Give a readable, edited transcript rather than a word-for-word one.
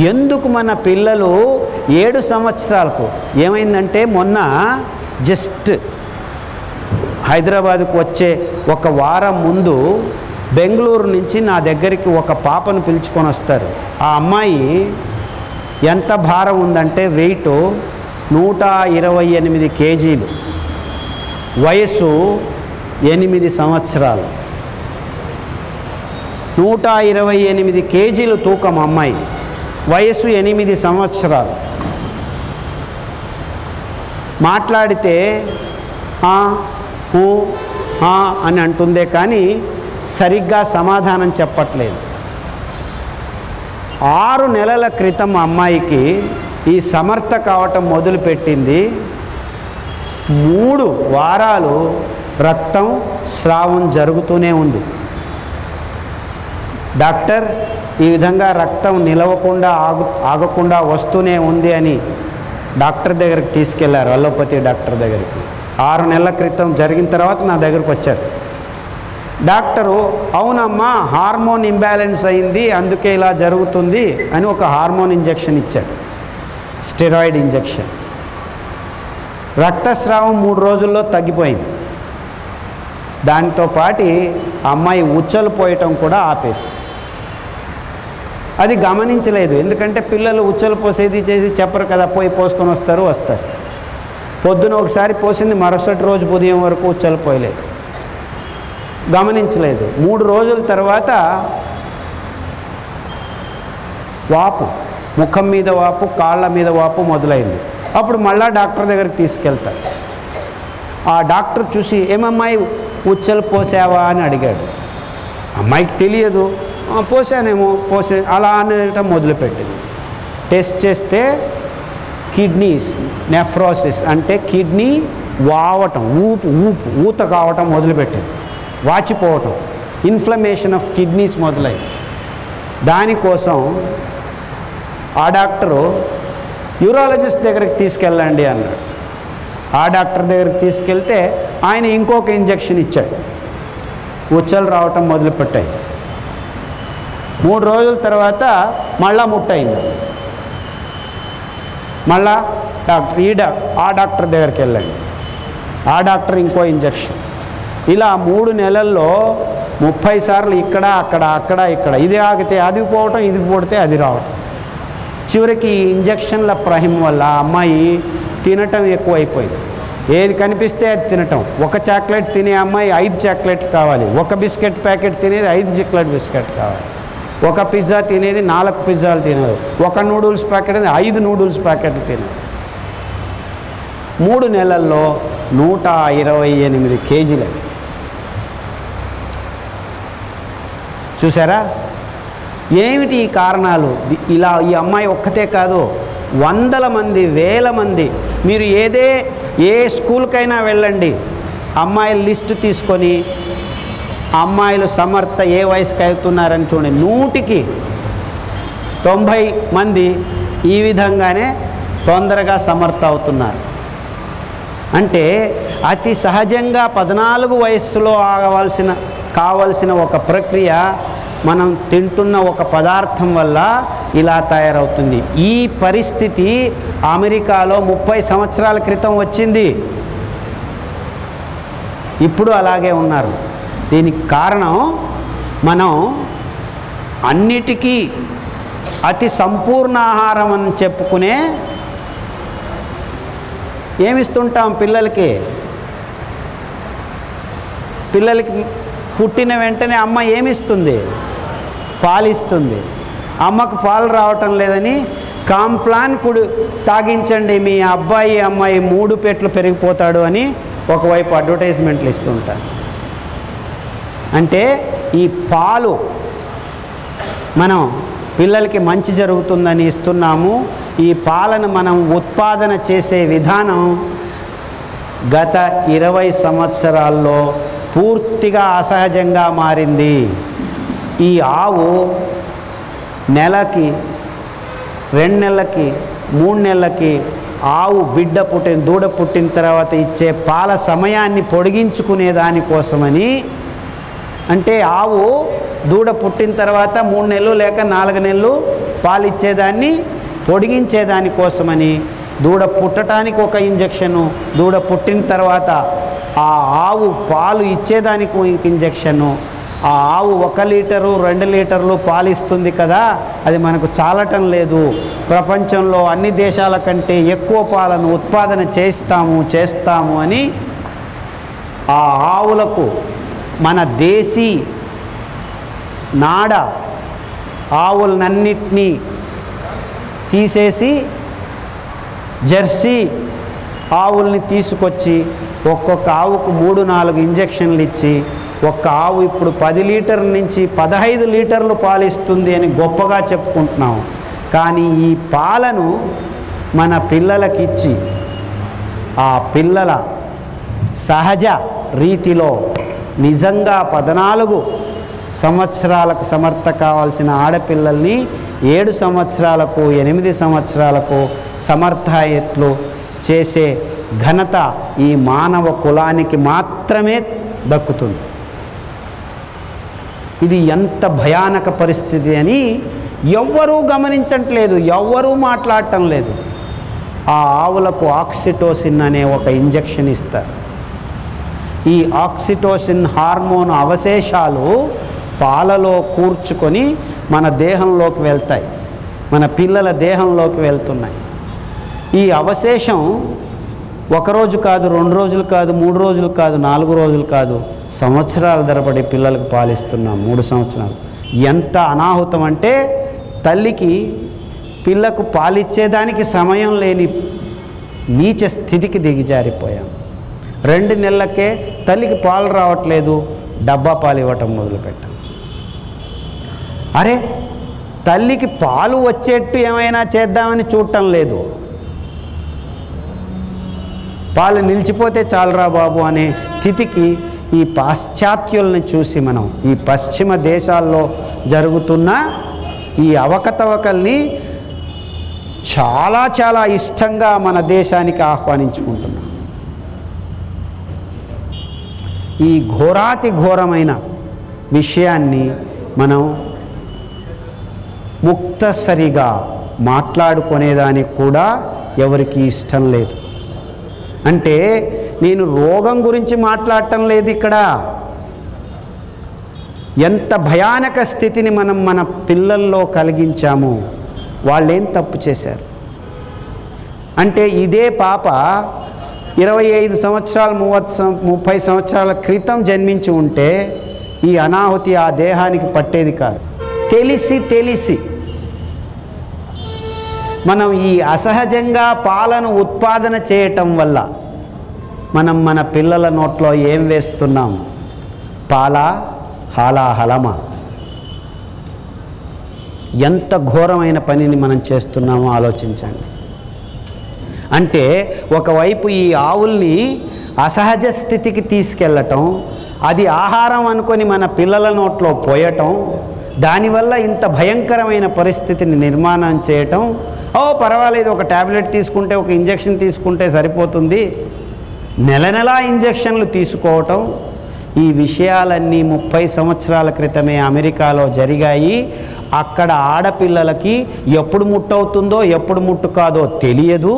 ఎందుకు మన పిల్లలు 7 సంవత్సరాలకు ఏమైందంటే, మొన్న జస్ట్ హైదరాబాద్కు వచ్చే ఒక వారం ముందు బెంగళూరు నుంచి నా దగ్గరికి ఒక పాపను పిలుచుకొని వస్తారు. ఆ అమ్మాయి ఎంత భారం ఉందంటే వెయిట్ 128 కేజీలు, వయసు 8 సంవత్సరాలు, 128 కేజీలు తూకం అమ్మాయి, వయసు 8 సంవత్సరాలు. మాట్లాడితే అని అంటుందే కానీ సరిగ్గా సమాధానం చెప్పట్లేదు. 6 నెలల క్రితం అమ్మాయికి ఈ సమర్థ కావటం మొదలుపెట్టింది. 3 వారాలు రక్తం స్రావం జరుగుతూనే ఉంది. డాక్టర్ ఈ విధంగా రక్తం నిలవకుండా ఆగకుండా వస్తూనే ఉంది అని డాక్టర్ దగ్గరికి తీసుకెళ్లారు, అలోపతి డాక్టర్ దగ్గరికి. 6 నెలల క్రితం జరిగిన తర్వాత నా దగ్గరకు వచ్చారు. డాక్టరు అవునమ్మా హార్మోన్ ఇంబ్యాలెన్స్ అయింది, అందుకే ఇలా జరుగుతుంది అని ఒక హార్మోన్ ఇంజెక్షన్ ఇచ్చాడు, స్టెరాయిడ్ ఇంజెక్షన్. రక్తస్రావం 3 రోజుల్లో తగ్గిపోయింది. దానితో పాటు అమ్మాయి ఉచ్చలు పోయటం కూడా ఆపేసి. అది గమనించలేదు, ఎందుకంటే పిల్లలు ఉచ్చలు పోసేది చేసి చెప్పరు కదా, పోయి పోసుకొని వస్తారు. పొద్దున ఒకసారి పోసింది, మరుసటి రోజు ఉదయం వరకు ఉచ్చలు పోయలేదు, గమనించలేదు. 3 రోజుల తర్వాత వాపు, ముఖం మీద వాపు, కాళ్ళ మీద వాపు మొదలైంది. అప్పుడు మళ్ళా డాక్టర్ దగ్గరికి తీసుకెళ్తారు. ఆ డాక్టర్ చూసి ఏమమ్మాయి ఉచ్చలు పోసావా అని అడిగాడు. అమ్మాయికి తెలియదు, పోసానేమో అలా అనటం మొదలుపెట్టింది. టెస్ట్ చేస్తే కిడ్నీస్ నెఫ్రోసిస్ అంటే కిడ్నీ వావటం, ఊత కావటం మొదలుపెట్టింది, వాచిపోవటం, ఇన్ఫ్లమేషన్ ఆఫ్ కిడ్నీస్ మొదలైంది. దానికోసం ఆ డాక్టరు యూరాలజిస్ట్ దగ్గరికి తీసుకెళ్ళండి అన్నాడు. ఆ డాక్టర్ దగ్గరికి తీసుకెళ్తే ఆయన ఇంకొక ఇంజెక్షన్ ఇచ్చాడు, ఉచ్చలు రావటం మొదలుపెట్టాయి. 3 రోజుల తర్వాత మళ్ళా ముట్టయింది. మళ్ళా ఆ డాక్టర్ దగ్గరికి వెళ్ళండి, ఆ డాక్టర్ ఇంకో ఇంజెక్షన్. ఇలా 3 నెలల్లో 30 సార్లు ఇక్కడ ఇక్కడ, ఇది ఆగితే అది పోవటం, ఇది పోడితే అది రావటం. చివరికి ఈ ఇంజెక్షన్ల ప్రహిం వల్ల అమ్మాయి తినటం ఎక్కువైపోయింది. ఏది కనిపిస్తే అది తినటం. ఒక చాక్లెట్ తినే అమ్మాయి 5 చాక్లెట్లు కావాలి, ఒక బిస్కెట్ ప్యాకెట్ తినేది 5 చాక్లెట్ బిస్కెట్ కావాలి, ఒక పిజ్జా తినేది 4 పిజ్జాలు తినదు, ఒక నూడిల్స్ ప్యాకెట్ 5 నూడిల్స్ ప్యాకెట్లు తినదు. 3 నెలల్లో 128 కేజీలు. చూసారా ఏమిటి ఈ కారణాలు? ఇలా ఈ అమ్మాయి ఒక్కతే కాదు, వందల మంది, వేల మంది. మీరు ఏ స్కూల్కైనా వెళ్ళండి, అమ్మాయిల లిస్టు తీసుకొని అమ్మాయిలు సమర్థ ఏ వయసుకి అవుతున్నారని చూడండి, 100కి 90 మంది ఈ విధంగానే తొందరగా సమర్థ అవుతున్నారు. అంటే అతి సహజంగా 14 వయస్సులో కావలసిన ఒక ప్రక్రియ మనం తింటున్న ఒక పదార్థం వల్ల ఇలా తయారవుతుంది. ఈ పరిస్థితి అమెరికాలో 30 సంవత్సరాల క్రితం వచ్చింది, ఇప్పుడు అలాగే ఉన్నారు. దీనికి కారణం మనం అన్నిటికీ అతి సంపూర్ణ ఆహారం అని చెప్పుకునే ఏమిస్తుంటాం పిల్లలకి పుట్టిన వెంటనే అమ్మ ఏమిస్తుంది? పాలిస్తుంది. అమ్మకు పాలు రావటం లేదని కాంప్లాన్ తాగించండి, మీ అబ్బాయి అమ్మాయి 3 పెట్లు పెరిగిపోతాడు అని ఒకవైపు అడ్వర్టైజ్మెంట్లు ఇస్తుంటారు. అంటే ఈ పాలు మనం పిల్లలకి మంచి జరుగుతుందని ఇస్తున్నాము. ఈ పాలను మనం ఉత్పాదన చేసే విధానం గత 20 సంవత్సరాల్లో పూర్తిగా అసహజంగా మారింది. ఈ ఆవు నెలకి, 2 నెలలకి, 3 నెలలకి ఆవు దూడ పుట్టిన తర్వాత ఇచ్చే పాల సమయాన్ని పొడిగించుకునే దానికోసమని, అంటే ఆవు దూడ పుట్టిన తర్వాత 3 నెలలు లేక 4 నెలలు పాలు ఇచ్చేదాన్ని పొడిగించేదాని కోసమని దూడ పుట్టడానికి ఒక ఇంజెక్షను, దూడ పుట్టిన తర్వాత ఆ ఆవు పాలు ఇచ్చేదానికి ఒక ఇంజెక్షను. ఆ ఆవు 1 లీటరు 2 లీటర్లు పాలు ఇస్తుంది కదా, అది మనకు చాలటం లేదు. ప్రపంచంలో అన్ని దేశాల కంటే ఎక్కువ పాలను ఉత్పాదన చేస్తాము అని ఆ ఆవులకు మన దేశీ నాడ ఆవులన్నిటినీ తీసేసి జెర్సీ ఆవుల్ని తీసుకొచ్చి ఒక్కొక్క ఆవుకు 3-4 ఇంజెక్షన్లు ఇచ్చి ఒక్క ఆవు ఇప్పుడు 10 లీటర్ల నుంచి 15 లీటర్లు పాలిస్తుంది అని గొప్పగా చెప్పుకుంటున్నాం. కానీ ఈ పాలను మన పిల్లలకిచ్చి ఆ పిల్లల సహజ రీతిలో నిజంగా 14 సంవత్సరాలకు సమర్థ కావాల్సిన ఆడపిల్లల్ని 7 సంవత్సరాలకు 8 సంవత్సరాలకు సమర్థాయత్లు చేసే ఘనత ఈ మానవ కులానికి మాత్రమే దక్కుతుంది. ఇది ఎంత భయానక పరిస్థితి అని ఎవ్వరూ గమనించట్లేదు, ఎవ్వరూ మాట్లాడటం లేదు. ఆ ఆవులకు ఆక్సిటోసిన్ అనే ఒక ఇంజెక్షన్ ఇస్తారు. ఈ ఆక్సిటోసిన్ హార్మోన్ అవశేషాలు పాలలో కూర్చుకొని మన దేహంలోకి వెళ్తాయి, మన పిల్లల దేహంలోకి వెళ్తున్నాయి. ఈ అవశేషం 1 రోజు కాదు, 2 రోజులు కాదు, 3 రోజులు కాదు, 4 రోజులు కాదు, సంవత్సరాల తరబడి పిల్లలకు పాలిస్తున్నాం. 3 సంవత్సరాలు. ఎంత అనాహుతం అంటే తల్లికి పిల్లకు పాలిచ్చేదానికి సమయం లేని నీచ స్థితికి దిగజారిపోయాం. 2 నెలలకే తల్లికి పాలు రావట్లేదు, డబ్బా పాలు ఇవ్వటం మొదలుపెట్టాం. అరే, తల్లికి పాలు వచ్చేట్టు ఏమైనా చేద్దామని చూడటం లేదు. పాలు నిలిచిపోతే చాలరా బాబు అనే స్థితికి ఈ పాశ్చాత్యుల్ని చూసి మనం ఈ పశ్చిమ దేశాల్లో జరుగుతున్న ఈ అవకతవకల్ని చాలా చాలా ఇష్టంగా మన దేశానికి ఆహ్వానించుకుంటున్నాం. ఈ ఘోరాతి ఘోరమైన విషయాన్ని మనం ముక్తసరిగా మాట్లాడుకునేదానికి కూడా ఎవరికి ఇష్టం లేదు. అంటే నేను రోగం గురించి మాట్లాడటం లేదు ఇక్కడ. ఎంత భయానక స్థితిని మనం మన పిల్లల్లో కలిగించాము. వాళ్ళేం తప్పు చేశారు అంటే ఇదే పాప 25 సంవత్సరాలు 30 సంవత్సరాల క్రితం జన్మించి ఉంటే ఈ అనాహుతి ఆ దేహానికి పట్టేది కాదు. తెలిసి మనం ఈ అసహజంగా పాలను ఉత్పాదన చేయటం వల్ల మనం మన పిల్లల నోట్లో ఏం వేస్తున్నాం? పాలా, హాలాహలమా? ఎంత ఘోరమైన పనిని మనం చేస్తున్నామో ఆలోచించండి. అంటే ఒకవైపు ఈ ఆవుల్ని అసహజ స్థితికి తీసుకెళ్ళటం, అది ఆహారం అనుకొని మన పిల్లల నోట్లో పోయటం, దానివల్ల ఇంత భయంకరమైన పరిస్థితిని నిర్మాణం చేయటం. పర్వాలేదు, ఒక ట్యాబ్లెట్ తీసుకుంటే, ఒక ఇంజెక్షన్ తీసుకుంటే సరిపోతుంది, నెల ఇంజెక్షన్లు తీసుకోవటం. ఈ విషయాలన్నీ 30 సంవత్సరాల క్రితమే అమెరికాలో జరిగాయి. అక్కడ ఆడపిల్లలకి ఎప్పుడు ముట్టవుతుందో ఎప్పుడు ముట్టు కాదో తెలియదు.